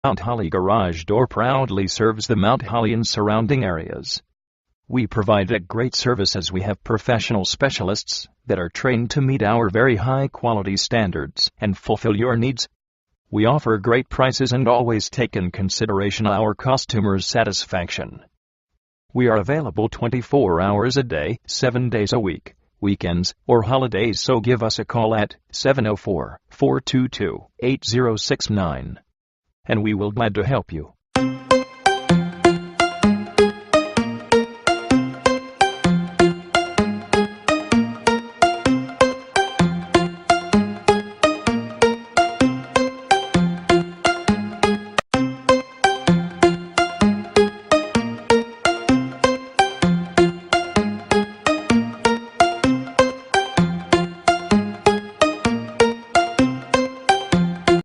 Mount Holly Garage Door proudly serves the Mount Holly and surrounding areas. We provide a great service as we have professional specialists that are trained to meet our very high quality standards and fulfill your needs. We offer great prices and always take in consideration our customers' satisfaction. We are available 24 hours a day, 7 days a week, weekends or holidays, so give us a call at 704-422-8069. And we will glad to help you.